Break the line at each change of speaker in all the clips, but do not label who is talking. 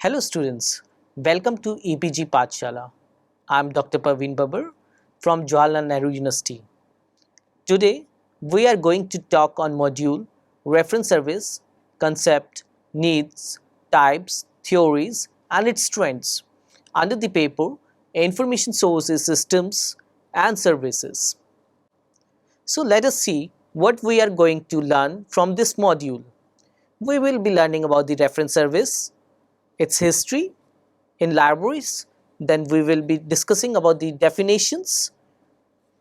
Hello students, welcome to EPG Pathshala. I am Dr. Parveen Babar from Jawaharlal Nehru University. Today we are going to talk on module reference service, concept, needs, types, theories and its trends under the paper Information Sources Systems and Services. So let us see what we are going to learn from this module. We will be learning about the reference service, its history in libraries. Then we will be discussing about the definitions,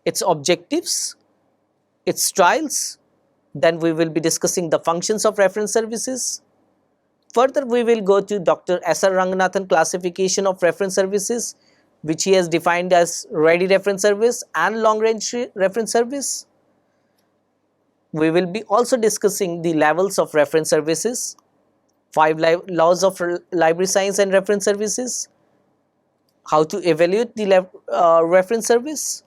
its objectives, its styles. Then we will be discussing the functions of reference services. Further, we will go to Dr. S.R. Ranganathan classification of reference services, which he has defined as ready reference service and long range reference service. We will be also discussing the levels of reference services, 5 laws of library science and reference services, how to evaluate the reference service,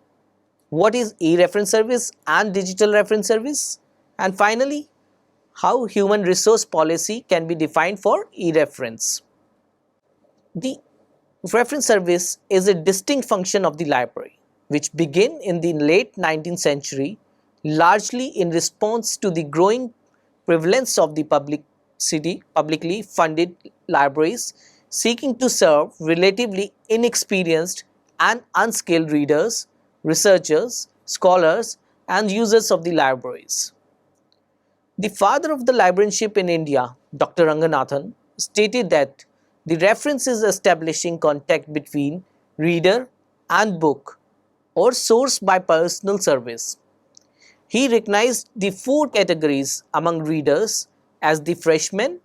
what is e-reference service and digital reference service, and finally, how human resource policy can be defined for e-reference. The reference service is a distinct function of the library, which began in the late 19th century, largely in response to the growing prevalence of the publicly funded libraries seeking to serve relatively inexperienced and unskilled readers, researchers, scholars, and users of the libraries. The father of the librarianship in India, Dr. Ranganathan, stated that the reference is establishing contact between reader and book or source by personal service. He recognized the 4 categories among readers as the freshman,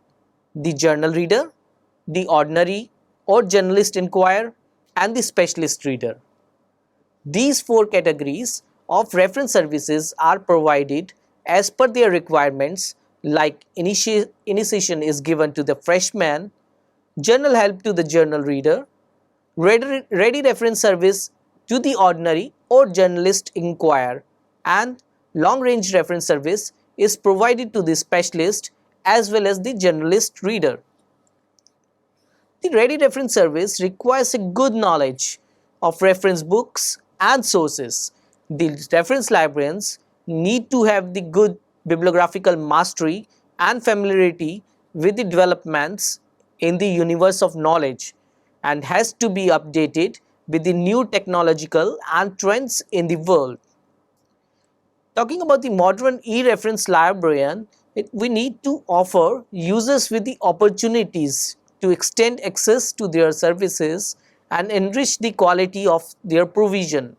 the journal reader, the ordinary or generalist inquirer, and the specialist reader. These 4 categories of reference services are provided as per their requirements, like initiation is given to the freshman, general help to the journal reader, ready reference service to the ordinary or generalist inquirer, and long range reference service is provided to the specialist as well as the generalist reader. The ready reference service requires a good knowledge of reference books and sources. The reference librarians need to have the good bibliographical mastery and familiarity with the developments in the universe of knowledge and has to be updated with the new technological and trends in the world. Talking about the modern e-reference librarian, we need to offer users with the opportunities to extend access to their services and enrich the quality of their provision.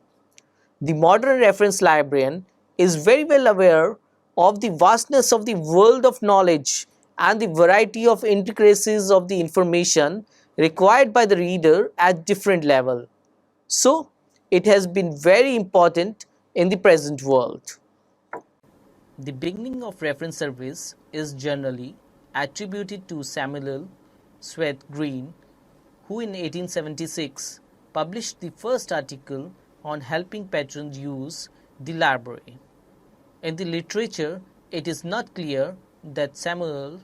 The modern reference librarian is very well aware of the vastness of the world of knowledge and the variety of intricacies of the information required by the reader at different level. So, it has been very important in the present world. The beginning of reference service is generally attributed to Samuel Sweat Green, who in 1876 published the first article on helping patrons use the library. In the literature, it is not clear that Samuel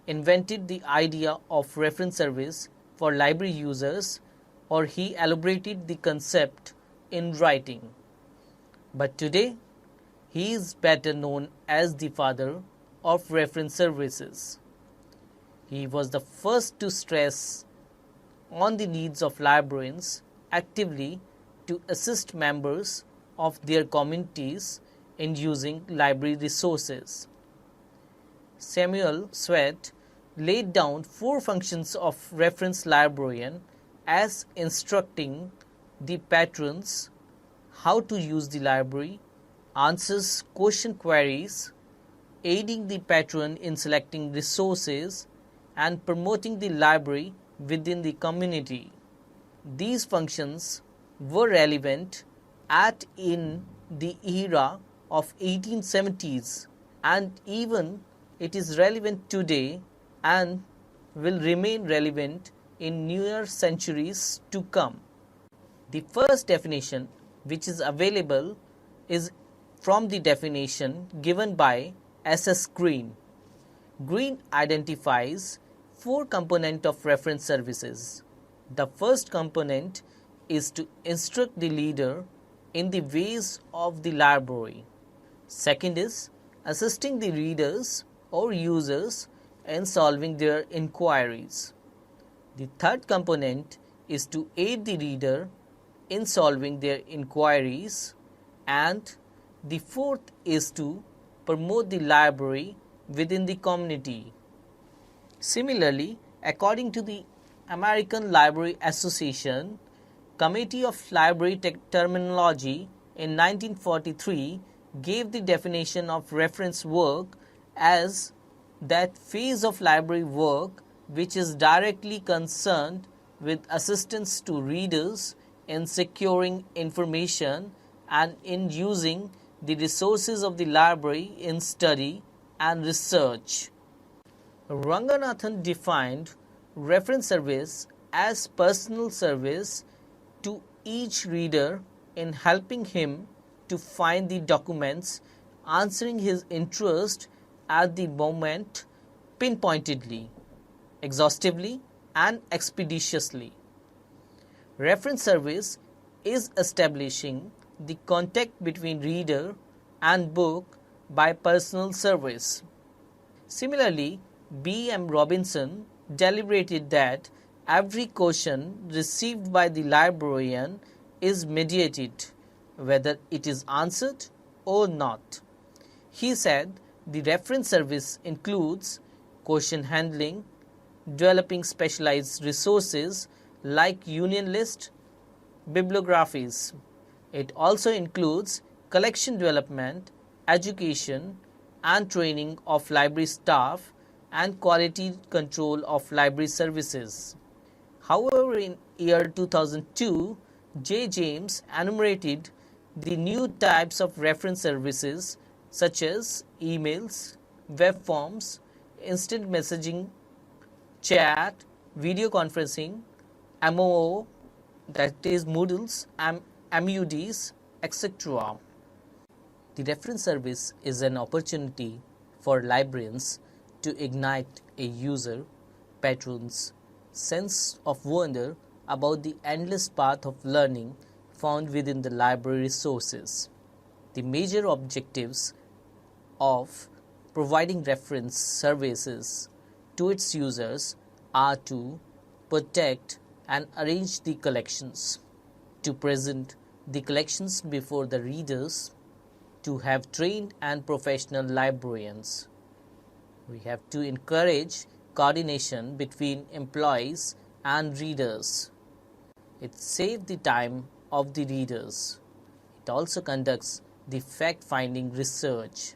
invented the idea of reference service for library users or he elaborated the concept in writing. But today, he is better known as the father of reference services. He was the first to stress on the needs of librarians actively to assist members of their communities in using library resources. Samuel Sweat laid down 4 functions of reference librarian as instructing the patrons how to use the library, answers question queries, aiding the patron in selecting resources, and promoting the library within the community. These functions were relevant in the era of 1870s and even it is relevant today and will remain relevant in newer centuries to come. The first definition which is available is from the definition given by S.S. Green. Green identifies four components of reference services. The first component is to instruct the reader in the ways of the library. Second is assisting the readers or users in solving their inquiries. The third component is to aid the reader in solving their inquiries, and the fourth is to promote the library within the community. Similarly, according to the American Library Association Committee of Library Terminology in 1943 gave the definition of reference work as that phase of library work which is directly concerned with assistance to readers in securing information and in using the resources of the library in study and research. Ranganathan defined reference service as personal service to each reader in helping him to find the documents answering his interest at the moment pinpointedly, exhaustively, and expeditiously. Reference service is establishing the contact between reader and book by personal service. Similarly, B. M. Robinson deliberated that every question received by the librarian is mediated, whether it is answered or not. He said the reference service includes question handling, developing specialized resources like union list, bibliographies. It also includes collection development, education and training of library staff and quality control of library services. However, in year 2002, J. James enumerated the new types of reference services such as emails, web forms, instant messaging, chat, video conferencing, MOO, that is Moodles, MUDs, etc. The reference service is an opportunity for librarians to ignite a user, patron's sense of wonder about the endless path of learning found within the library resources. The major objectives of providing reference services to its users are to protect and arrange the collections, to present the collections before the readers, to have trained and professional librarians. We have to encourage coordination between employees and readers. It saves the time of the readers. It also conducts the fact-finding research.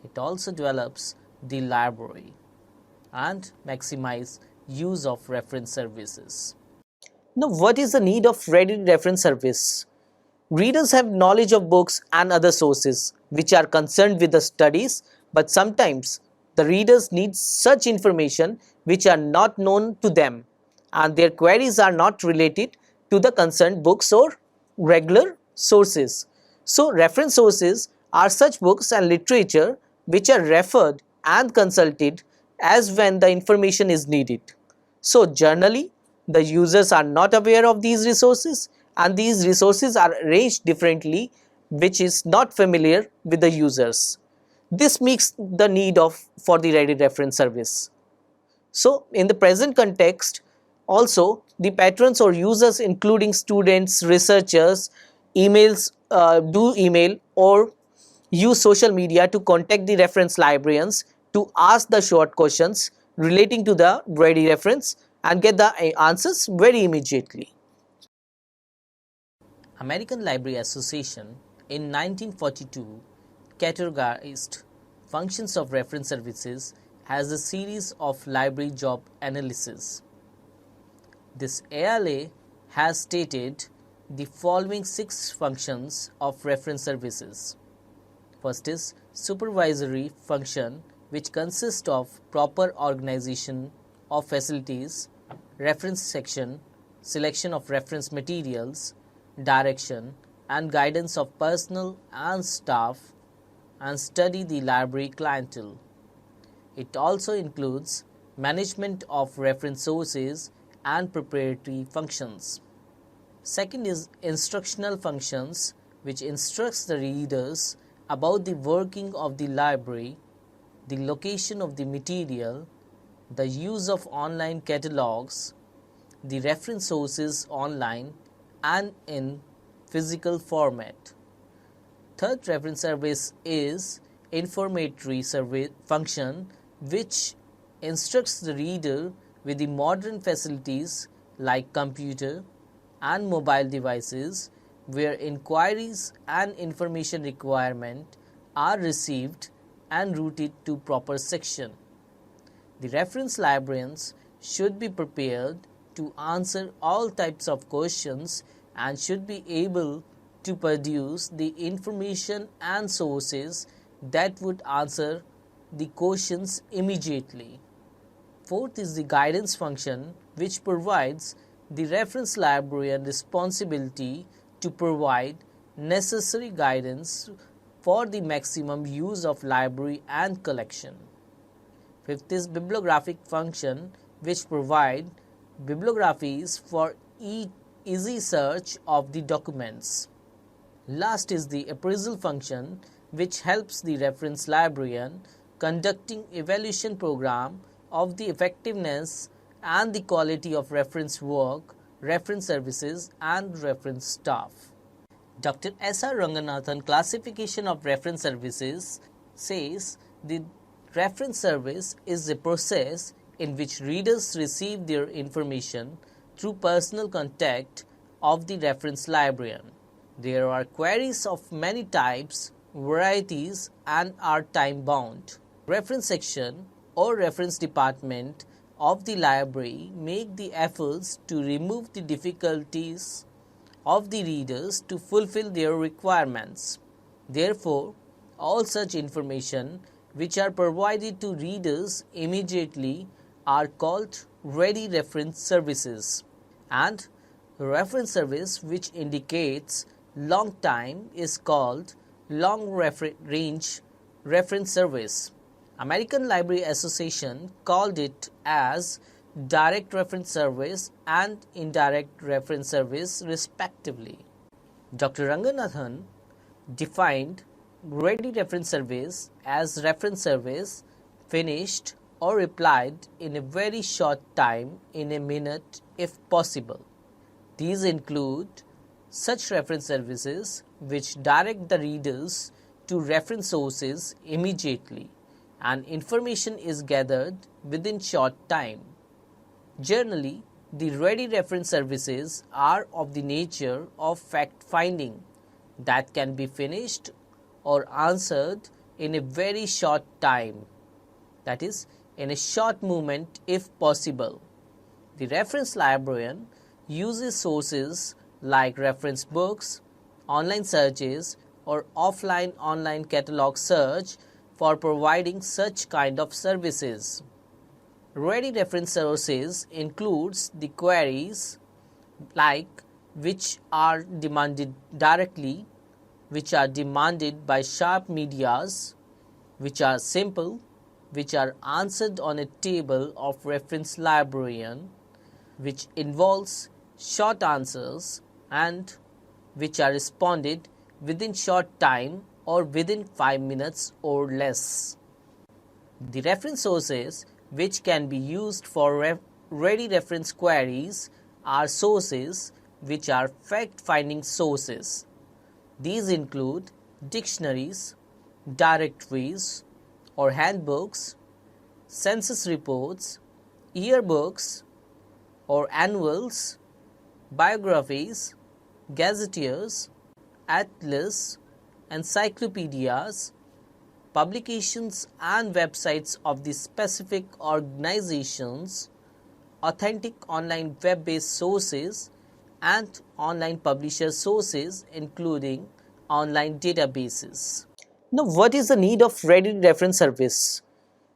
It also develops the library and maximize use of reference services. Now, what is the need of ready reference service? Readers have knowledge of books and other sources which are concerned with the studies, but sometimes the readers need such information which are not known to them and their queries are not related to the concerned books or regular sources. So, reference sources are such books and literature which are referred and consulted as when the information is needed. So, generally, the users are not aware of these resources and these resources are arranged differently which is not familiar with the users. This makes the need for the ready reference service. So, in the present context, also the patrons or users including students, researchers, do email or use social media to contact the reference librarians to ask the short questions relating to the ready reference and get the answers very immediately. American Library Association in 1942 categorized functions of reference services as a series of library job analysis. This ALA has stated the following 6 functions of reference services. First is supervisory function, which consists of proper organization of facilities, reference section, selection of reference materials, direction and guidance of personnel and staff, and study the library clientele. It also includes management of reference sources, and preparatory functions. Second is instructional functions, which instructs the readers about the working of the library, the location of the material, the use of online catalogs, the reference sources online and in physical format. Third reference service is informatory function, which instructs the reader with the modern facilities like computer and mobile devices, where inquiries and information requirement are received and routed to proper section. The reference librarians should be prepared to answer all types of questions and should be able to produce the information and sources that would answer the questions immediately. Fourth is the guidance function, which provides the reference librarian responsibility to provide necessary guidance for the maximum use of library and collection. Fifth is bibliographic function, which provide bibliographies for easy search of the documents. Last is the appraisal function, which helps the reference librarian conducting evaluation program of the effectiveness and the quality of reference work, reference services and reference staff. Dr. S.R. Ranganathan classification of reference services says the reference service is a process in which readers receive their information through personal contact of the reference librarian. There are queries of many types, varieties and are time bound. Reference section or reference department of the library make the efforts to remove the difficulties of the readers to fulfill their requirements. Therefore, all such information which are provided to readers immediately are called ready reference services, and reference service which indicates long time is called long range reference service. American Library Association called it as direct reference service and indirect reference service respectively. Dr. Ranganathan defined ready reference service as reference service finished or replied in a very short time, in a minute if possible. These include such reference services which direct the readers to reference sources immediately and information is gathered within short time. Generally, the ready reference services are of the nature of fact-finding that can be finished or answered in a very short time, that is, in a short moment if possible. The reference librarian uses sources like reference books, online searches, or offline online catalog search for providing such kind of services. Ready reference sources includes the queries like which are demanded directly, which are demanded by sharp medias, which are simple, which are answered on a table of reference librarian, which involves short answers, and which are responded within short time or within 5 minutes or less. The reference sources which can be used for ready reference queries are sources which are fact-finding sources. These include dictionaries, directories or handbooks, census reports, yearbooks or annuals, biographies, gazetteers, atlas, encyclopedias, publications and websites of the specific organizations, authentic online web-based sources, and online publisher sources including online databases. Now, what is the need of ready reference service?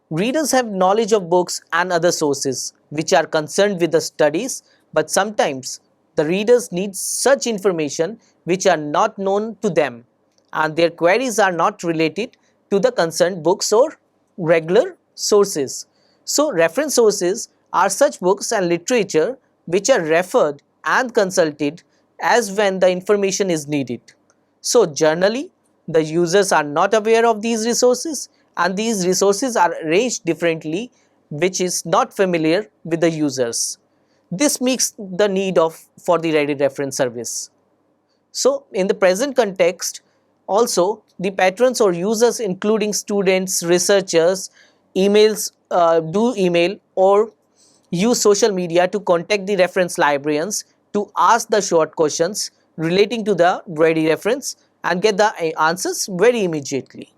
Readers have knowledge of books and other sources which are concerned with the studies, but sometimes the readers need such information which are not known to them and their queries are not related to the concerned books or regular sources. So, reference sources are such books and literature which are referred and consulted as when the information is needed. So, generally, the users are not aware of these resources, and these resources are arranged differently, which is not familiar with the users. This makes the need for the ready reference service. So, in the present context, also the patrons or users, including students, researchers, do email or use social media to contact the reference librarians to ask the short questions relating to the ready reference and get the answers very immediately.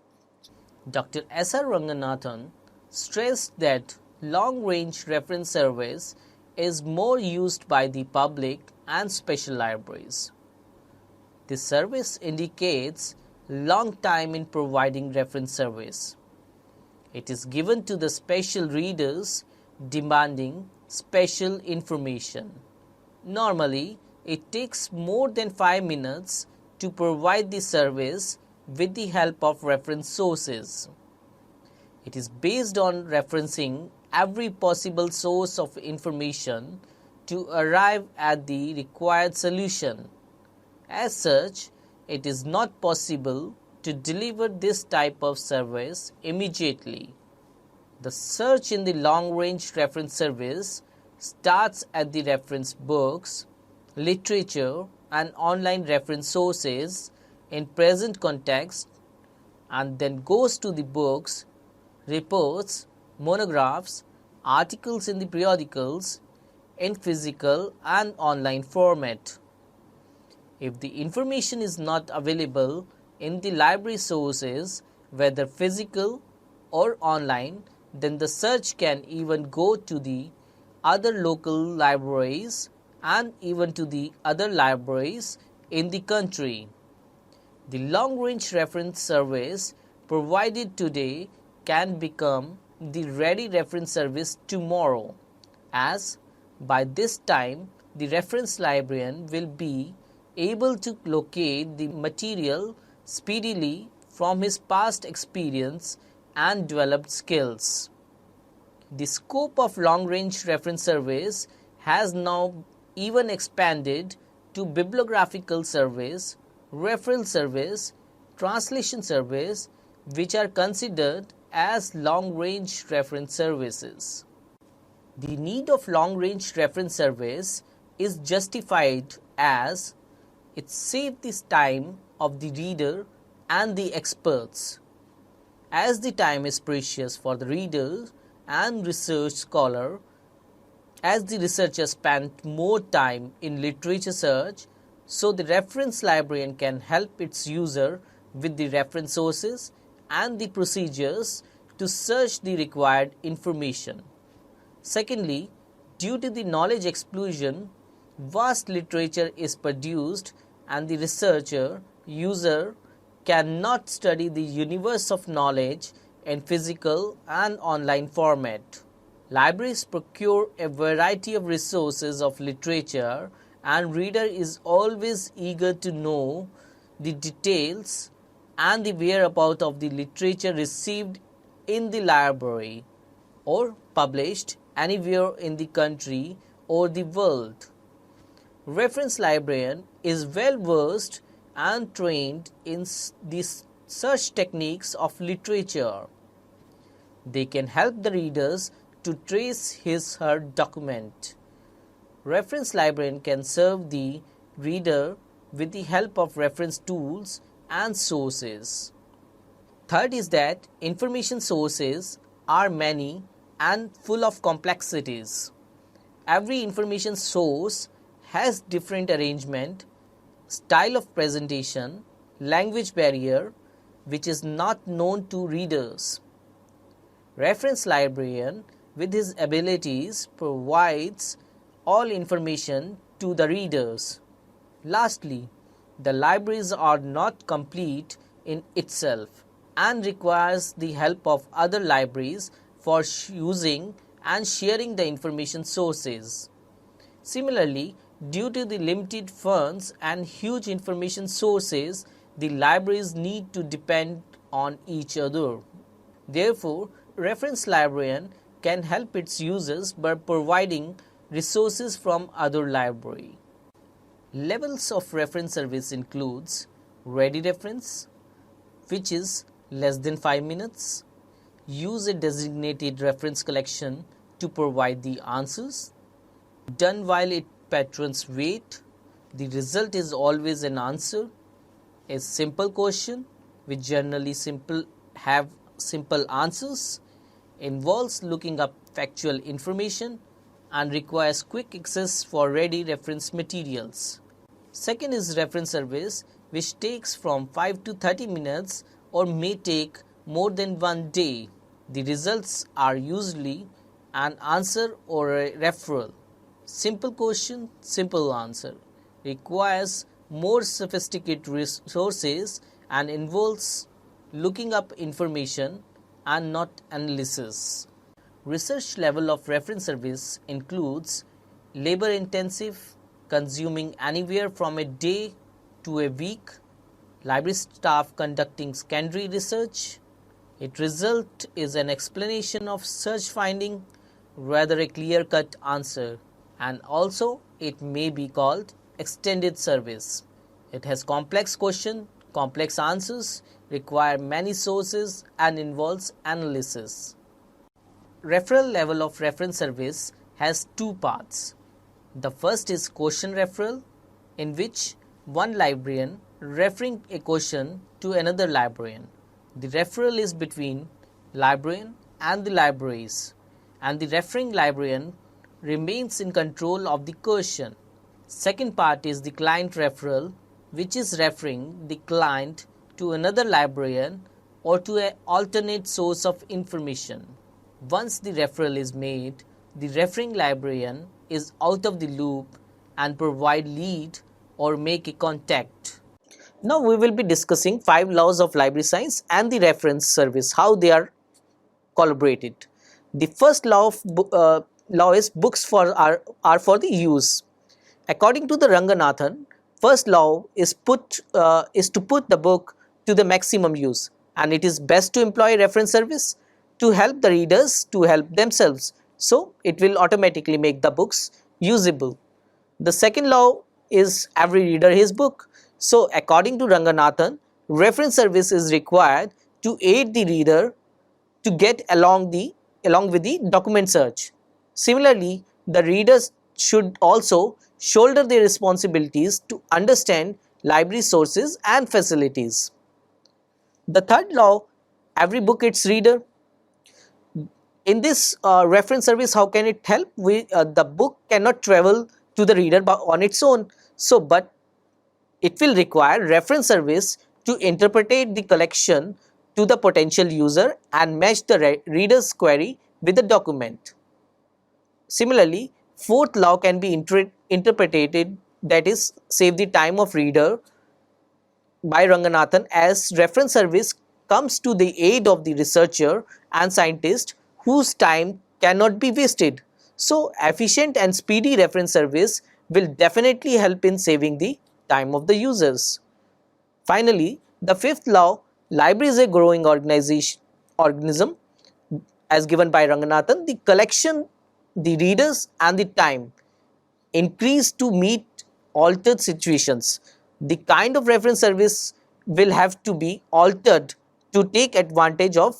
Dr. S. R. Ranganathan stressed that long-range reference service is more used by the public and special libraries. This service indicates long time in providing reference service. It is given to the special readers demanding special information. Normally, it takes more than 5 minutes to provide the service with the help of reference sources. It is based on referencing every possible source of information to arrive at the required solution. As such, it is not possible to deliver this type of service immediately. The search in the long-range reference service starts at the reference books, literature and online reference sources in present context and then goes to the books, reports, monographs, articles in the periodicals in physical and online format. If the information is not available in the library sources, whether physical or online, then the search can even go to the other local libraries and even to the other libraries in the country. The long-range reference service provided today can become the ready reference service tomorrow, as by this time the reference librarian will be able to locate the material speedily from his past experience and developed skills. The scope of long-range reference service has now even expanded to bibliographical service, referral service, translation service, which are considered as long-range reference services. The need of long-range reference service is justified as it saves the time of the reader and the experts. As the time is precious for the reader and research scholar, as the researcher spent more time in literature search, so the reference librarian can help its user with the reference sources and the procedures to search the required information. Secondly, due to the knowledge explosion, vast literature is produced and the researcher, user cannot study the universe of knowledge in physical and online format. Libraries procure a variety of resources of literature and reader is always eager to know the details and the whereabouts of the literature received in the library or published anywhere in the country or the world. Reference librarian is well versed and trained in the search techniques of literature. They can help the readers to trace his/her document. Reference librarian can serve the reader with the help of reference tools and sources. Third is that information sources are many and full of complexities. Every information source has different arrangement, style of presentation, language barrier, which is not known to readers. Reference librarian, with his abilities, provides all information to the readers. Lastly, the libraries are not complete in itself and requires the help of other libraries for using and sharing the information sources. Similarly, due to the limited funds and huge information sources, the libraries need to depend on each other. Therefore, reference librarian can help its users by providing resources from other library. Levels of reference service includes ready reference, which is less than 5 minutes. Use a designated reference collection to provide the answers. Done while its patrons wait. The result is always an answer. A simple question, which generally have simple answers, involves looking up factual information and requires quick access for ready reference materials. Second is reference service, which takes from 5 to 30 minutes or may take more than 1 day. The results are usually an answer or a referral. Simple question, simple answer. Requires more sophisticated resources and involves looking up information and not analysis. Research level of reference service includes labor intensive, consuming anywhere from a day to a week, library staff conducting secondary research. Its result is an explanation of search finding rather a clear-cut answer, and also it may be called extended service. It has complex questions, complex answers, require many sources and involves analysis. Referral level of reference service has two parts. The first is question referral, in which one librarian referring a question to another librarian. The referral is between librarian and the libraries, and the referring librarian remains in control of the question. Second part is the client referral, which is referring the client to another librarian or to an alternate source of information. Once the referral is made, the referring librarian is out of the loop and provide lead or make a contact. Now we will be discussing 5 laws of library science and the reference service, how they are collaborated. The first law is books are for the use. According to the Ranganathan, first law is to put the book to the maximum use, and it is best to employ reference service to help the readers to help themselves. So it will automatically make the books usable. The second law is every reader his book. So according to Ranganathan, reference service is required to aid the reader to get along with the document search. Similarly, the readers should also shoulder their responsibilities to understand library sources and facilities. The third law, every book its reader. In this reference service, how can it help? The book cannot travel to the reader on its own. But it will require reference service to interpret the collection to the potential user and match the reader's query with the document. Similarly, fourth law can be interpreted, that is, save the time of reader, by Ranganathan, as reference service comes to the aid of the researcher and scientist whose time cannot be wasted. So efficient and speedy reference service will definitely help in saving the time of the users. Finally, the fifth law, library is a growing organism, as given by Ranganathan. The collection, the readers and the time increase to meet altered situations. The kind of reference service will have to be altered to take advantage of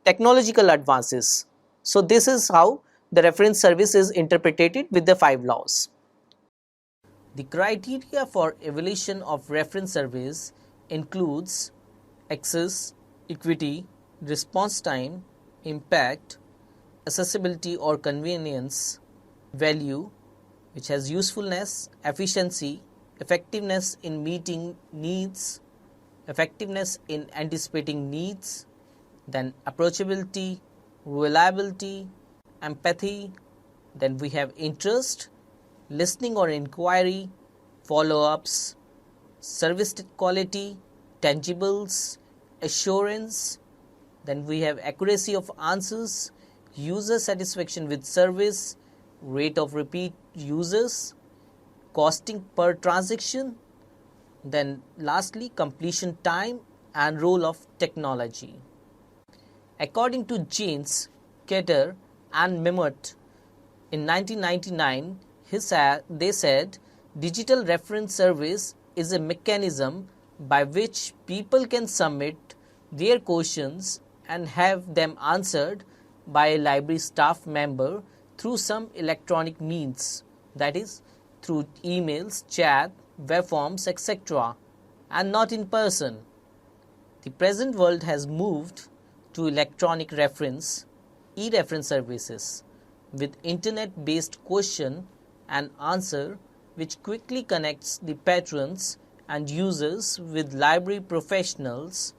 technological advances. So this is how the reference service is interpreted with the 5 laws. The criteria for evaluation of reference service includes access, equity, response time, impact, accessibility or convenience, value, which has usefulness, efficiency, effectiveness in meeting needs, effectiveness in anticipating needs, then approachability, reliability, empathy, then we have interest, listening or inquiry, follow-ups, service quality, tangibles, assurance, then we have accuracy of answers, user satisfaction with service, rate of repeat users, costing per transaction, then lastly completion time and role of technology. According to James Keter, and Memmott. In 1999, they said digital reference service is a mechanism by which people can submit their questions and have them answered by a library staff member through some electronic means, that is, through emails, chat, web forms, etc., and not in person. The present world has moved to electronic reference, e-reference services, with internet-based question and answer which quickly connects the patrons and users with library professionals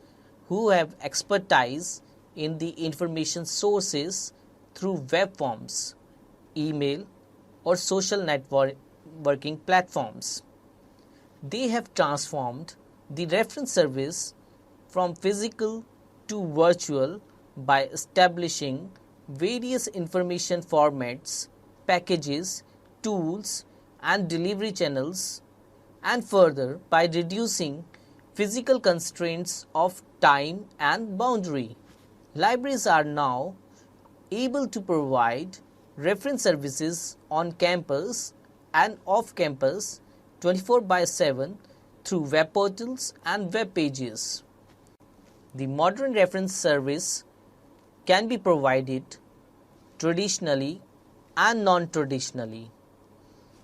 who have expertise in the information sources through web forms, email, or social networking platforms. They have transformed the reference service from physical to virtual by establishing various information formats, packages, tools, and delivery channels, and further by reducing physical constraints of time and boundary. Libraries are now able to provide reference services on campus and off campus 24/7 through web portals and web pages. The modern reference service can be provided traditionally and non-traditionally.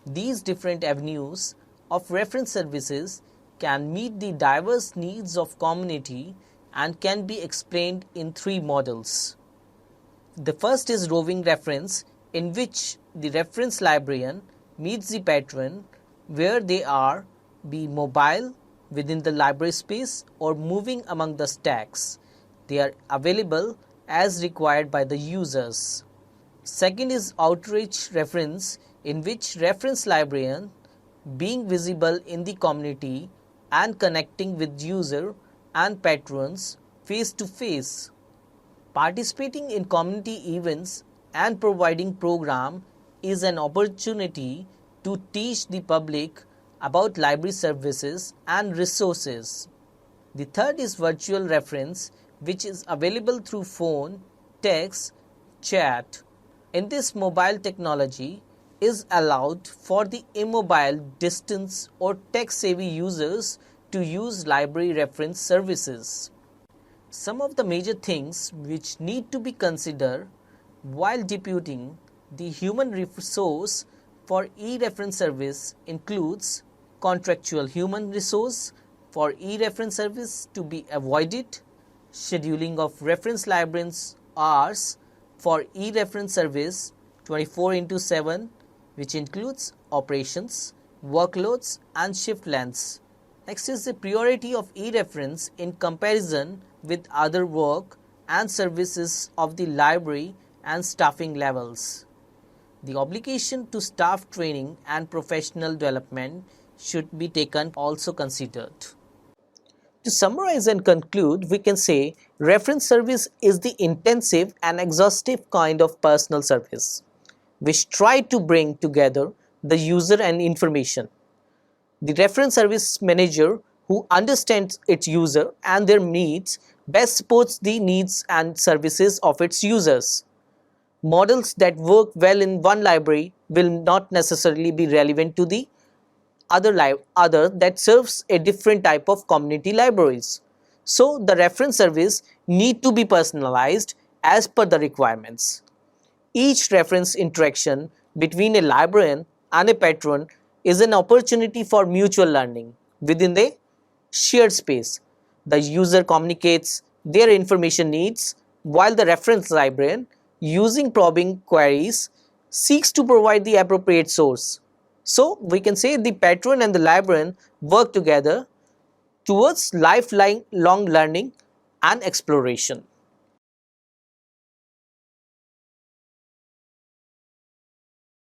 These different avenues of reference services can meet the diverse needs of community and can be explained in three models. The first is roving reference, in which the reference librarian meets the patron where they are, be mobile within the library space or moving among the stacks. They are available as required by the users. Second is outreach reference, in which reference librarian being visible in the community and connecting with user and patrons face to face. Participating in community events and providing program is an opportunity to teach the public about library services and resources. The third is virtual reference, which is available through phone, text, chat. In this, mobile technology is allowed for the immobile, distance or tech-savvy users to use library reference services. Some of the major things which need to be considered while deputing the human resource for e-reference service includes contractual human resource for e-reference service to be avoided, scheduling of reference librarians hours for e-reference service 24/7, which includes operations, workloads and shift lengths. Next is the priority of e-reference in comparison with other work and services of the library and staffing levels. The obligation to staff training and professional development should be taken also considered. To summarize and conclude, we can say reference service is the intensive and exhaustive kind of personal service which try to bring together the user and information. The reference service manager who understands its user and their needs best supports the needs and services of its users. Models that work well in one library will not necessarily be relevant to the other that serves a different type of community libraries. So the reference service need to be personalized as per the requirements. Each reference interaction between a librarian and a patron is an opportunity for mutual learning within the shared space. The user communicates their information needs while the reference librarian, using probing queries, seeks to provide the appropriate source. So we can say the patron and the librarian work together towards lifelong learning and exploration.